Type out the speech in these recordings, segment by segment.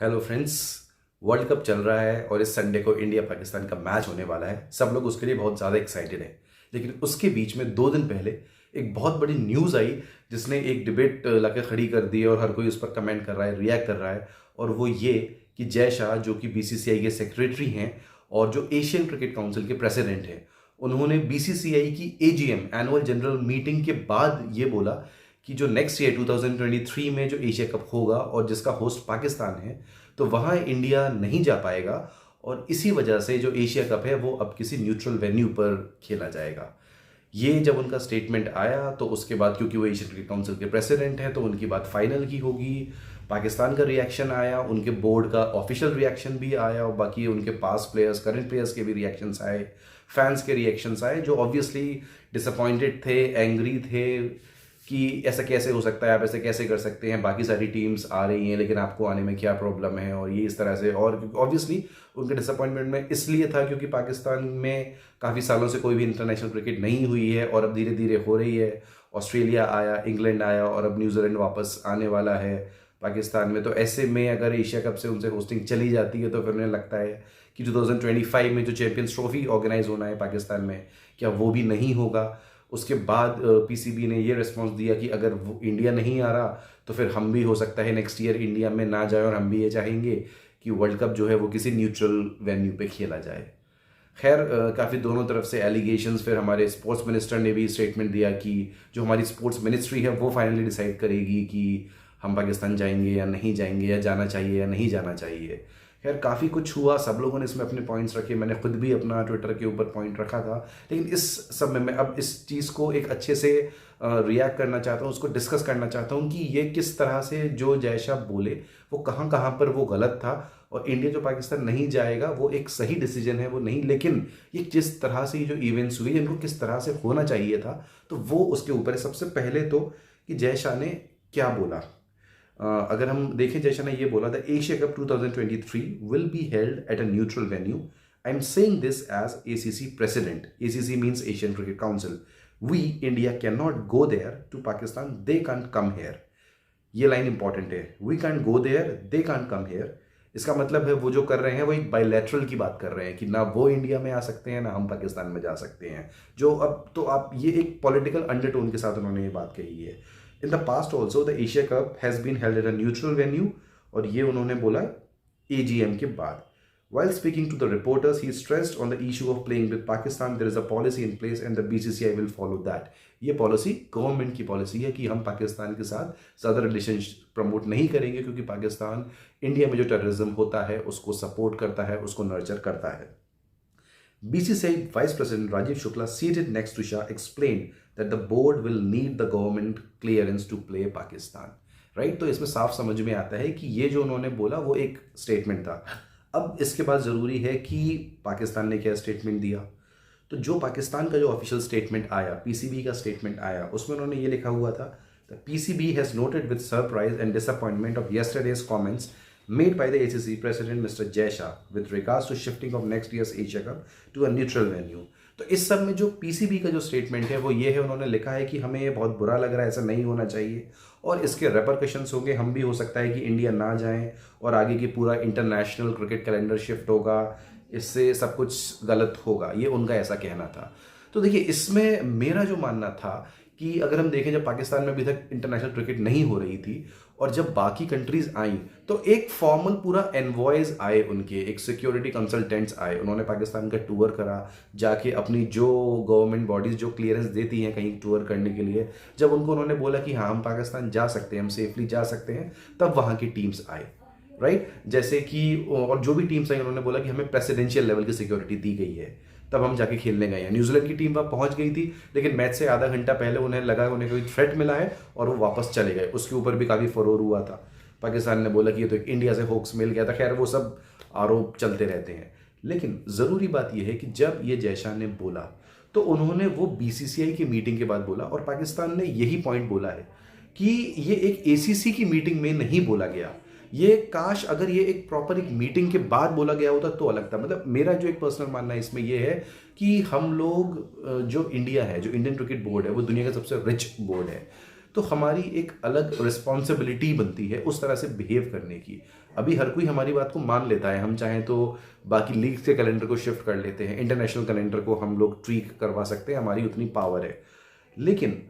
Hello friends. World cup चल रहा है और इस संडे को इंडिया पाकिस्तान का मैच होने वाला है। सब लोग उसके लिए बहुत ज़्यादा एक्साइटेड हैं। लेकिन उसके बीच में 2 दिन पहले एक बहुत बड़ी न्यूज़ आई जिसने एक डिबेट लाके खड़ी कर दी है और हर कोई उस पर कमेंट कर रहा है, रिएक्ट कर रहा है। और वो ये कि जय शाह जो कि बीसीसीआई के सेक्रेटरी हैं और जो एशियन क्रिकेट काउंसिल के प्रेसिडेंट हैं, उन्होंने बीसीसीआई की एजीएम एनुअल जनरल मीटिंग के बाद ये बोला कि जो नेक्स्ट ईयर 2023 में जो एशिया कप होगा और जिसका होस्ट पाकिस्तान है, तो वहाँ इंडिया नहीं जा पाएगा और इसी वजह से जो एशिया कप है वो अब किसी न्यूट्रल वेन्यू पर खेला जाएगा। ये जब उनका स्टेटमेंट आया तो उसके बाद, क्योंकि वो एशियन क्रिकेट काउंसिल के प्रेसिडेंट हैं, तो उनकी बात फाइनल की होगी। पाकिस्तान का रिएक्शन आया, उनके बोर्ड का ऑफिशियल रिएक्शन भी आया और बाकी उनके पास प्लेयर्स, करंट प्लेयर्स के भी रिएक्शंस आए, फैंस के रिएक्शंस आए जो ऑब्वियसली डिसअपॉइंटेड थे, एंग्री थे कि ऐसा कैसे हो सकता है, आप ऐसे कैसे कर सकते हैं, बाकी सारी टीम्स आ रही हैं लेकिन आपको आने में क्या प्रॉब्लम है, और ये इस तरह से। और ऑब्वियसली उनके डिसअपॉइंटमेंट में इसलिए था क्योंकि पाकिस्तान में काफ़ी सालों से कोई भी इंटरनेशनल क्रिकेट नहीं हुई है और अब धीरे धीरे हो रही है। ऑस्ट्रेलिया आया, इंग्लैंड आया और अब न्यूजीलैंड वापस आने वाला है पाकिस्तान में। तो ऐसे में अगर एशिया कप से उनसे होस्टिंग चली जाती है तो फिर उन्हें लगता है कि 2025 में जो चैंपियंस ट्रॉफी ऑर्गेनाइज होना है पाकिस्तान में, क्या वो भी नहीं होगा। उसके बाद पीसीबी ने ये रिस्पॉन्स दिया कि अगर वो इंडिया नहीं आ रहा तो फिर हम भी हो सकता है नेक्स्ट ईयर इंडिया में ना जाए और हम भी ये चाहेंगे कि वर्ल्ड कप जो है वो किसी न्यूट्रल वेन्यू पे खेला जाए। खैर, काफ़ी दोनों तरफ से एलिगेशंस। फिर हमारे स्पोर्ट्स मिनिस्टर ने भी स्टेटमेंट दिया कि जो हमारी स्पोर्ट्स मिनिस्ट्री है वो फाइनली डिसाइड करेगी कि हम पाकिस्तान जाएंगे या नहीं जाएंगे, या जाना चाहिए या नहीं जाना चाहिए। खैर, काफ़ी कुछ हुआ, सब लोगों ने इसमें अपने पॉइंट्स रखे, मैंने खुद भी अपना ट्विटर के ऊपर पॉइंट रखा था। लेकिन इस सब में मैं अब इस चीज़ को एक अच्छे से रिएक्ट करना चाहता हूँ, उसको डिस्कस करना चाहता हूँ कि ये किस तरह से जो जय शाह बोले वो कहाँ कहाँ पर वो गलत था, और इंडिया जो पाकिस्तान नहीं जाएगा वो एक सही डिसीजन है, वो नहीं। लेकिन ये जिस तरह से जो इवेंट्स हुए इनको किस तरह से होना चाहिए था, तो वो उसके ऊपर है। सबसे पहले तो कि जय शाह ने क्या बोला। अगर हम देखें, जय शाह ने ये बोला the Asia Cup 2023 will be held at a neutral venue. I am saying this as ACC president. ACC means Asian Cricket Council. We India can not go there to Pakistan, they can't come here. ये line important है, we can go there, they can't come here. इसका मतलब है वो जो कर रहे हैं वो एक बायलैटरल की बात कर रहे हैं कि ना वो इंडिया में आ सकते हैं ना हम पाकिस्तान में जा सकते हैं। जो अब तो आप ये एक पॉलिटिकल अंडरटोन के साथ उन्होंने ये बात कही है। In the past also the Asia Cup has been held at a neutral venue, और ये उन्होंने बोला एजीएम के बाद। While speaking to the reporters, he stressed on the issue of playing with Pakistan. There is a policy in place and the BCCI will follow that. ये policy government की policy है कि हम पाकिस्तान के साथ ज़्यादा रिलेशन प्रमोट नहीं करेंगे, क्योंकि पाकिस्तान इंडिया में जो टेररिज्म होता है उसको सपोर्ट करता है, उसको नर्चर करता है। BCCI Vice President Rajiv Shukla, seated next to Shah, explained that the board will need the government clearance to play Pakistan. Right, तो इसमें साफ समझ में आता है कि ये जो उन्होंने बोला वो एक स्टेटमेंट था। अब इसके बाद ज़रूरी है कि पाकिस्तान ने क्या स्टेटमेंट दिया। तो जो पाकिस्तान का जो ऑफिशियल स्टेटमेंट आया, पीसीबी का स्टेटमेंट आया, उसमें उन्होंने ये लिखा हुआ था the PCB has noted with surprise and disappointment of yesterday's comments made by the ACC President Mr. Jay Shah with regards to shifting of next year's Asia Cup to a neutral venue. तो इस सब में जो PCB का जो statement है वो ये है, उन्होंने लिखा है कि हमें ये बहुत बुरा लग रहा है, ऐसा नहीं होना चाहिए और इसके रेपरकशंस होंगे। हम भी हो सकता है कि इंडिया ना जाएं और आगे की पूरा इंटरनेशनल क्रिकेट कैलेंडर शिफ्ट होगा, इससे सब कुछ गलत होगा, ये उनका ऐसा कहना था। तो देखिए, इसमें मेरा जो मानना था कि अगर हम देखें, जब पाकिस्तान में अभी तक इंटरनेशनल क्रिकेट नहीं हो रही थी और जब बाकी कंट्रीज आई तो एक फॉर्मल पूरा एनवॉयज आए, उनके एक सिक्योरिटी कंसल्टेंट्स आए, उन्होंने पाकिस्तान का टूर करा, जाके अपनी जो गवर्नमेंट बॉडीज जो क्लियरेंस देती हैं कहीं टूर करने के लिए, जब उनको उन्होंने बोला कि हाँ हम पाकिस्तान जा सकते हैं, हम सेफली जा सकते हैं, तब वहाँ की टीम्स आए। राइट, जैसे कि और जो भी टीम्स आई उन्होंने बोला कि हमें प्रेसिडेंशियल लेवल की सिक्योरिटी दी गई है, तब हम जाके खेलने गए हैं। न्यूजीलैंड की टीम वहाँ पहुंच गई थी, लेकिन मैच से आधा घंटा पहले उन्हें लगा उन्हें कोई थ्रेट मिला है और वो वापस चले गए। उसके ऊपर भी काफ़ी फरोर हुआ था। पाकिस्तान ने बोला कि ये तो एक इंडिया से होक्स मिल गया था। खैर, वो सब आरोप चलते रहते हैं, लेकिन ज़रूरी बात यह है कि जब ये जय शाह ने बोला तो उन्होंने वो बीसीसीआई की मीटिंग के बाद बोला, और पाकिस्तान ने यही पॉइंट बोला है कि ये एक एसीसी की मीटिंग में नहीं बोला गया। ये काश अगर ये एक प्रॉपर एक मीटिंग के बाद बोला गया होता तो अलग था। मतलब मेरा जो एक पर्सनल मानना है इसमें ये है कि हम लोग जो इंडिया है, जो इंडियन क्रिकेट बोर्ड है, वो दुनिया का सबसे रिच बोर्ड है। तो हमारी एक अलग रिस्पॉन्सिबिलिटी बनती है उस तरह से बिहेव करने की। अभी हर कोई हमारी बात को मान लेता है, हम चाहें तो बाकी लीग के कैलेंडर को शिफ्ट कर लेते हैं, इंटरनेशनल कैलेंडर को हम लोग ट्वीक करवा सकते हैं, हमारी उतनी पावर है। लेकिन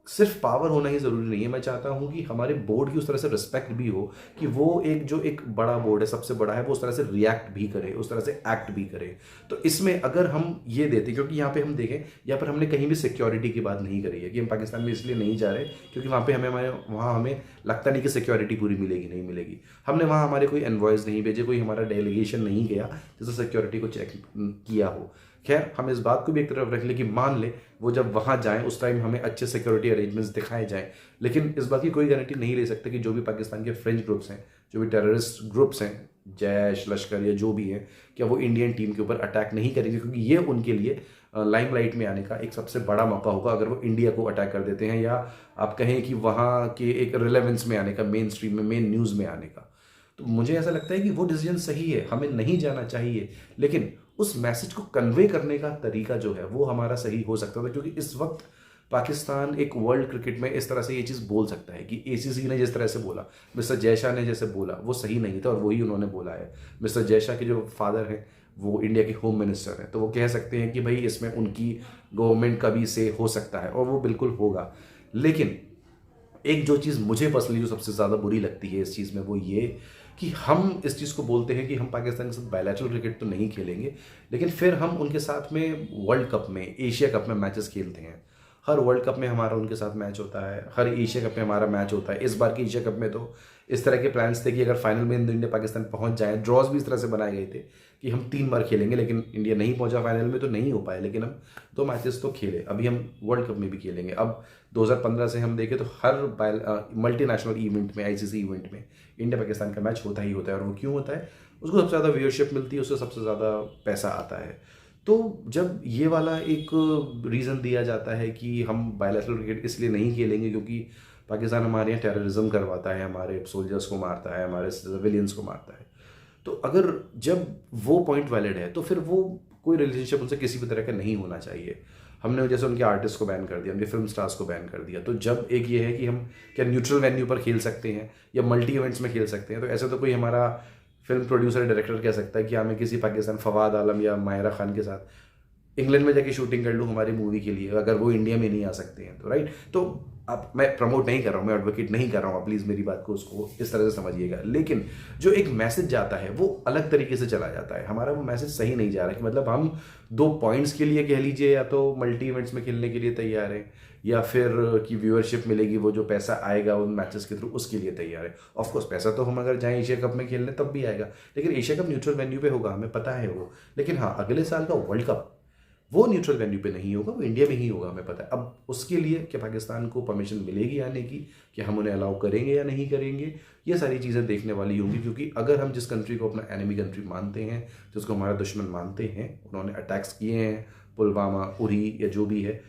सिर्फ पावर होना ही ज़रूरी नहीं है। मैं चाहता हूँ कि हमारे बोर्ड की उस तरह से रिस्पेक्ट भी हो कि वो एक बड़ा बोर्ड है, सबसे बड़ा है, वो उस तरह से रिएक्ट भी करे, उस तरह से एक्ट भी करे। तो इसमें अगर हम ये देते, क्योंकि यहाँ पे हम देखें, यहाँ पर हमने कहीं भी सिक्योरिटी की बात नहीं करी है कि हम पाकिस्तान में इसलिए नहीं जा रहे क्योंकि वहाँ पे हमें लगता नहीं कि सिक्योरिटी पूरी मिलेगी, नहीं मिलेगी। हमने वहाँ हमारे कोई एनवॉयज़ नहीं भेजे, कोई हमारा डेलीगेशन नहीं गया जिससे सिक्योरिटी को चेक किया हो। खैर, हम इस बात को भी एक तरफ रख लें कि मान ले वो जब वहाँ जाएं उस टाइम हमें अच्छे सिक्योरिटी अरेंजमेंट्स दिखाए जाएं, लेकिन इस बात की कोई गारंटी नहीं ले सकते कि जो भी पाकिस्तान के फ्रेंच ग्रुप्स हैं, जो भी टेररिस्ट ग्रुप्स हैं, जैश, लश्कर या जो भी हैं, क्या वो इंडियन टीम के ऊपर अटैक नहीं करेंगे, क्योंकि ये उनके लिए लाइमलाइट में आने का एक सबसे बड़ा मौका होगा अगर वो इंडिया को अटैक कर देते हैं, या आप कहें कि वहाँ के एक रिलेवेंस में आने का, मेन स्ट्रीम में, मेन न्यूज़ में आने का। तो मुझे ऐसा लगता है कि वो डिसीजन सही है, हमें नहीं जाना चाहिए, लेकिन उस मैसेज को कन्वे करने का तरीका जो है वो हमारा सही हो सकता था। क्योंकि इस वक्त पाकिस्तान एक वर्ल्ड क्रिकेट में इस तरह से ये चीज़ बोल सकता है कि एसीसी ने जिस तरह से बोला, मिस्टर जयशाह ने जैसे बोला, वो सही नहीं था और वही उन्होंने बोला है। मिस्टर जयशाह के जो फादर हैं वो इंडिया के होम मिनिस्टर हैं, तो वो कह सकते हैं कि भाई इसमें उनकी गवर्नमेंट का भी से हो सकता है, और वो बिल्कुल होगा। लेकिन एक जो चीज़ मुझे पर्सनली जो सबसे ज़्यादा बुरी लगती है इस चीज़ में, वो ये कि हम इस चीज़ को बोलते हैं कि हम पाकिस्तान के साथ बायलैटरल क्रिकेट तो नहीं खेलेंगे, लेकिन फिर हम उनके साथ में वर्ल्ड कप में, एशिया कप में मैचेस खेलते हैं। हर वर्ल्ड कप में हमारा उनके साथ मैच होता है, हर एशिया कप में हमारा मैच होता है। इस बार के एशिया कप में तो इस तरह के प्लान्स थे कि अगर फाइनल में इंडिया पाकिस्तान पहुंच जाए, ड्रॉज भी इस तरह से बनाए गए थे कि हम 3 बार खेलेंगे, लेकिन इंडिया नहीं पहुंचा फाइनल में तो नहीं हो पाए, लेकिन हम 2 मैचेस तो खेले। अभी हम वर्ल्ड कप में भी खेलेंगे। अब 2015 से हम देखें तो हर मल्टीनेशनल इवेंट में, आईसीसी इवेंट में इंडिया पाकिस्तान का मैच होता ही होता है। और वो क्यों होता है? उसको सबसे ज़्यादा व्यूअरशिप मिलती है, उससे सबसे ज़्यादा पैसा आता है। तो जब ये वाला एक रीज़न दिया जाता है कि हम बायलैटरल क्रिकेट इसलिए नहीं खेलेंगे क्योंकि पाकिस्तान हमारे यहाँ टेररिज्म करवाता है, हमारे सोल्जर्स को मारता है, हमारे सिविलियंस को मारता है, तो अगर जब वो पॉइंट वैलिड है तो फिर वो कोई रिलेशनशिप उनसे किसी भी तरह का नहीं होना चाहिए। हमने जैसे उनके आर्टिस्ट को बैन कर दिया, उनके फिल्म स्टार्स को बैन कर दिया, तो जब एक ये है कि हम क्या न्यूट्रल वेन्यू पर खेल सकते हैं या मल्टी इवेंट्स में खेल सकते हैं, तो ऐसे तो कोई हमारा फिल्म प्रोड्यूसर डायरेक्टर कह सकता है कि मैं किसी पाकिस्तान फवाद आलम या माहिरा खान के साथ इंग्लैंड में जाके शूटिंग कर लूँ हमारी मूवी के लिए, अगर वो इंडिया में नहीं आ सकते हैं तो, राइट। तो अब मैं प्रमोट नहीं कर रहा हूँ, मैं एडवोकेट नहीं कर रहा हूँ, आप प्लीज़ मेरी बात को उसको इस तरह से समझिएगा। लेकिन जो एक मैसेज जाता है वो अलग तरीके से चला जाता है, हमारा वो मैसेज सही नहीं जा रहा है कि मतलब हम 2 पॉइंट्स के लिए कह लीजिए या तो मल्टी इवेंट्स में खेलने के लिए तैयार हैं, या फिर कि व्यूअरशिप मिलेगी, वो जो पैसा आएगा उन मैचेस के थ्रू उसके लिए तैयार है। ऑफकोर्स पैसा तो हम अगर जाएँ एशिया कप में खेलने तब भी आएगा, लेकिन एशिया कप न्यूट्रल वेन्यू पे होगा, हमें पता है वो। लेकिन हाँ, अगले साल का वर्ल्ड कप वो न्यूट्रल वेन्यू पे नहीं होगा, वो इंडिया में ही होगा, हमें पता है। अब उसके लिए क्या पाकिस्तान को परमिशन मिलेगी आने की, कि हम उन्हें अलाउ करेंगे या नहीं करेंगे, ये सारी चीज़ें देखने वाली होंगी। क्योंकि अगर हम जिस कंट्री को अपना एनिमी कंट्री मानते हैं, जिसको हमारा दुश्मन मानते हैं, उन्होंने अटैक्स किए हैं पुलवामा, उरी या जो भी है,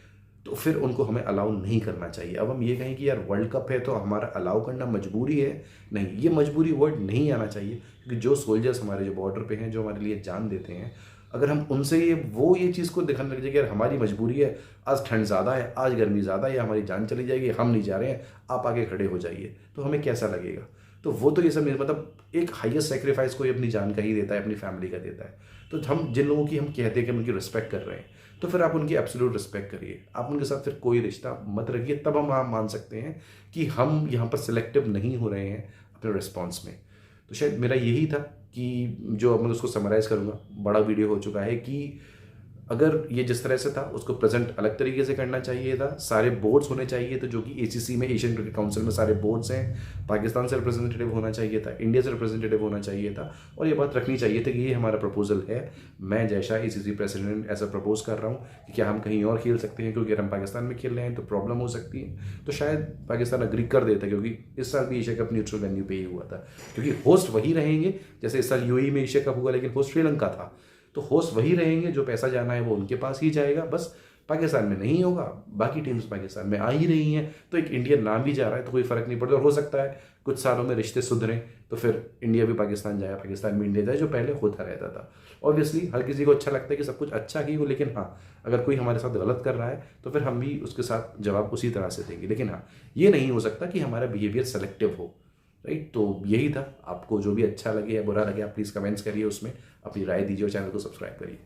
तो फिर उनको हमें अलाउ नहीं करना चाहिए। अब हम ये कहें कि यार वर्ल्ड कप है तो हमारा अलाउ करना मजबूरी है, नहीं, ये मजबूरी वर्ड नहीं आना चाहिए। क्योंकि जो सोल्जर्स हमारे जो बॉर्डर पे हैं, जो हमारे लिए जान देते हैं, अगर हम उनसे ये चीज़ को दिखाने लग जाए कि यार हमारी मजबूरी है, आज ठंड ज़्यादा है, आज गर्मी ज़्यादा है, हमारी जान चली जाएगी, हम नहीं जा रहे हैं, आप आगे खड़े हो जाइए, तो हमें कैसा लगेगा? तो वो तो ये सब मतलब एक हाईएस्ट सेक्रीफाइस कोई अपनी जान का ही देता है, अपनी फैमिली का देता है। तो हम जिन लोगों की हम कहते हैं कि हम उनकी रिस्पेक्ट कर रहे हैं, तो फिर आप उनकी एब्सोल्यूट रिस्पेक्ट करिए, आप उनके साथ फिर कोई रिश्ता मत रखिए, तब हम मान सकते हैं कि हम यहाँ पर सिलेक्टिव नहीं हो रहे हैं अपने रिस्पॉन्स में। तो शायद मेरा यही था कि जो अब मैं उसको समराइज़ करूँगा, बड़ा वीडियो हो चुका है, कि अगर ये जिस तरह से था उसको प्रेजेंट अलग तरीके से करना चाहिए था। सारे बोर्ड्स होने चाहिए थे, जो कि एसीसी में, एशियन क्रिकेट काउंसिल में सारे बोर्ड्स हैं। पाकिस्तान से रिप्रेजेंटेटिव होना चाहिए था, इंडिया से रिप्रेजेंटेटिव होना चाहिए था, और ये बात रखनी चाहिए थी कि ये हमारा प्रपोजल है। मैं जयशाह एसीसी प्रेसिडेंट ऐसा प्रपोज कर रहा हूँ कि क्या हम कहीं और खेल सकते हैं, क्योंकि अगर हम पाकिस्तान में खेल रहे हैं तो प्रॉब्लम हो सकती है। तो शायद पाकिस्तान अग्री कर देता, क्योंकि इस साल भी एशिया कप न्यूट्रल वेन्यू पे ही हुआ था, क्योंकि होस्ट वही रहेंगे। जैसे इस साल यूएई में एशिया कप हुआ, लेकिन होस्ट श्रीलंका था, तो होस्ट वही रहेंगे, जो पैसा जाना है वो उनके पास ही जाएगा, बस पाकिस्तान में नहीं होगा। बाकी टीम्स पाकिस्तान में आ ही रही हैं, तो एक इंडियन नाम भी जा रहा है तो कोई फ़र्क नहीं पड़ता। और हो सकता है कुछ सालों में रिश्ते सुधरें तो फिर इंडिया भी पाकिस्तान जाए, पाकिस्तान भी इंडिया जाए, जो पहले होता रहता था। ऑब्वियसली हर किसी को अच्छा लगता है कि सब कुछ अच्छा ही हो, लेकिन हाँ, अगर कोई हमारे साथ गलत कर रहा है तो फिर हम भी उसके साथ जवाब उसी तरह से देंगे। लेकिन हाँ, ये नहीं हो सकता कि हमारा बिहेवियर सेलेक्टिव हो, राइट। तो यही था। आपको जो भी अच्छा लगे या बुरा लगे आप प्लीज़ कमेंट्स करिए, उसमें अपनी राय दीजिए और चैनल को सब्सक्राइब करिए।